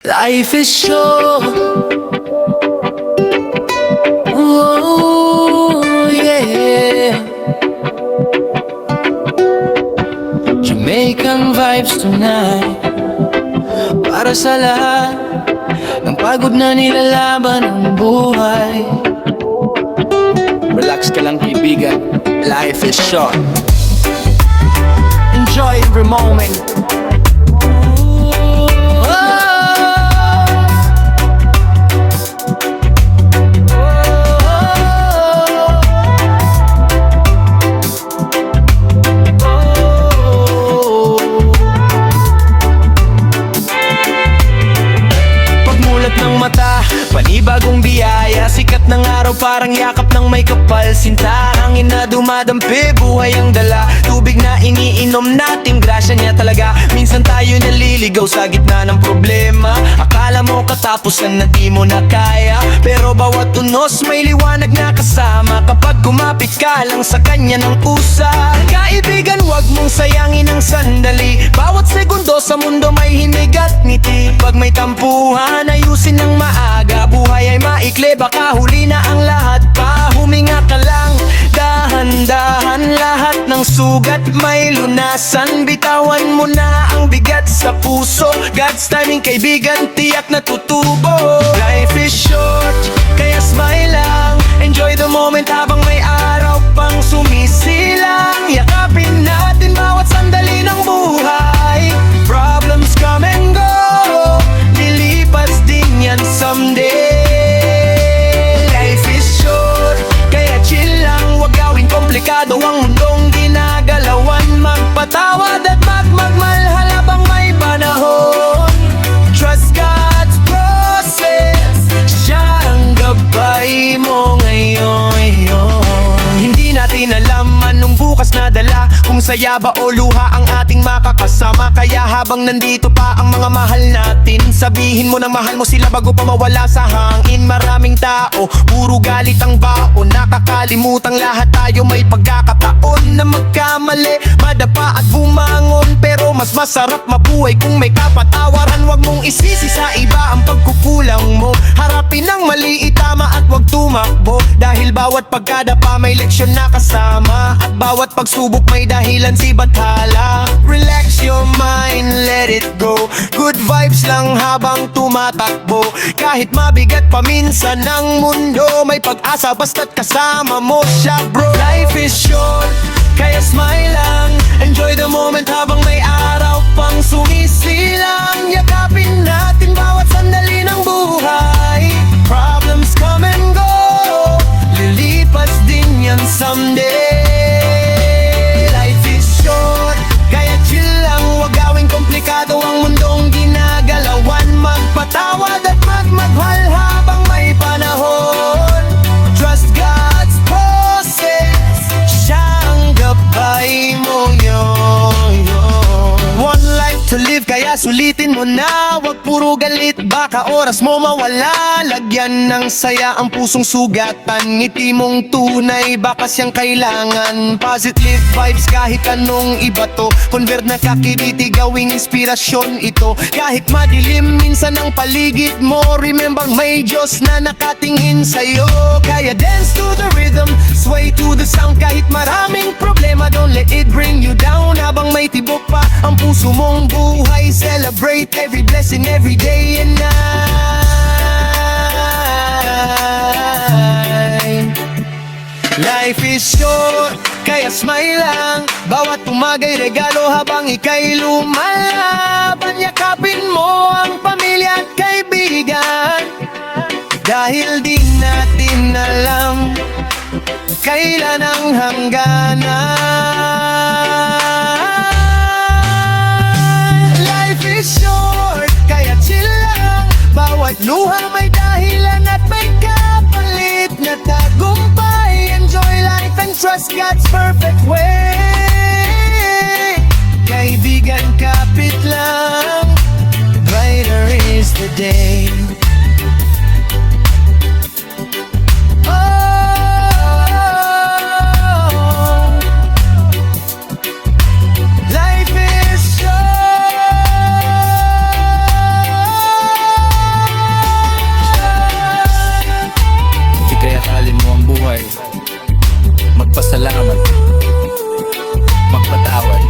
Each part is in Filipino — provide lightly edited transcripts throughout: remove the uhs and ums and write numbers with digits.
Life is short. Ooh, yeah. Jamaican vibes tonight. Para sa lahat ng pagod na nilalaban ng buhay. Relax ka lang, kaibigan. Life is short. Enjoy every moment. Panibagong biyaya, sikat ng araw parang yakap ng may kapal. Sinta, hangin na dumadampi, buhay ang dala. Tubig na iniinom natin, grasya niya talaga. Minsan tayo naliligaw sa gitna ng problema. Akala mo katapusan na di mo na kaya, pero bawat unos may liwanag na kasama. Kapag kumapit ka lang sa kanya ng pusa. Kaibigan, wag mong sayangin ang sandali. Bawat segundo sa mundo may hinig at ngiti. Pag may tampuhan, ayusin ng maaga. Buhay ay maikli, baka huli na ang lahat pa. Huminga ka lang, dahan-dahan. Lahat ng sugat may lunasan. Bitawan mo na ang bigat sa puso. God's timing, kaibigan, tiyak na tutubo. Life is short, kaya smile lang. Enjoy the moment habang may araw pang sumisilang. Yakapin natin bawat sandali ng buhay. Problems come and go, lilipas din yan someday. Life is short, kaya chill lang. Huwag gawing komplikado ang mundong ginagalawan. Magpatawad at magmahal habang may panahon. Trust God's process, siya ang gabay mo ngayon. Hindi natin alam anong bukas na dala, kung saya ba o luha ang ating makakasama. Kaya habang nandito pa ang mga mahal natin, sabihin mo ng mahal mo sila bago pa mawala sa hangin. Maraming tao, puro galit ang baon. Nakakalimutang lahat tayo may pagkakataon na magkamali, madapa at bumangon. Pero mas masarap mabuhay kung may kapatawaran. Huwag mong isisi sa iba ang pagkukulang mo. Harapin ang mali, itama at huwag tumakbo. Dahil bawat pagkadapa may leksyon na kasama. At bawat pagsubok may dahilan si Bathala. Relax your mind, let it go. Good vibes lang habang tumatakbo. Kahit mabigat paminsan ng mundo, may pag-asa basta't kasama mo siya, bro. Life is short, kaya smile lang. Enjoy the moment habang may araw pang sumisilang. Yakapin natin bawat sandali ng buhay. Problems come and go, lilipas din yan someday. Life is short, kaya chill lang. Huwag gawing komplikado ang mundong ginagalawan. Magpatawad at magmahal habang may panahon. Trust God's process, siya ang gabay mo yun. One life to live, kaya sulitin mo na. Huwag puro galit, baka oras mo mawala. Lagyan ng saya ang pusong sugatan. Ngiti mong tunay, baka siyang kailangan. Positive vibes kahit anong iba to. Convert na kakiliti, gawing inspirasyon ito. Kahit madilim minsan ang paligid mo, remember may Diyos na nakatingin sa'yo. Kaya dance to the rhythm, sway to the sound. Kahit maraming problema, don't let it bring you down. Habang may tibok pa ang puso mong buhay, celebrate every blessing, every day and night. Life is short, kaya smile lang. Bawat umaga'y regalo habang ika'y lumalaban. Yakapin mo ang pamilya at kaibigan. Dahil di natin alam kailan ang hangganan. Life is short, kaya chill lang. Bawat luha may dahilan at may kapalit na tagumpay. Enjoy life and trust God's perfect way. Kaibigan, kapit lang, brighter is the day. Life is short. magpatawad.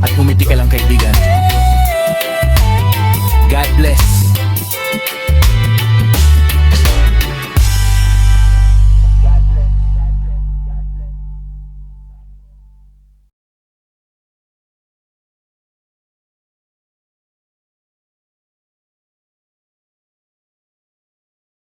At umiti ka lang, kaibigan. God bless.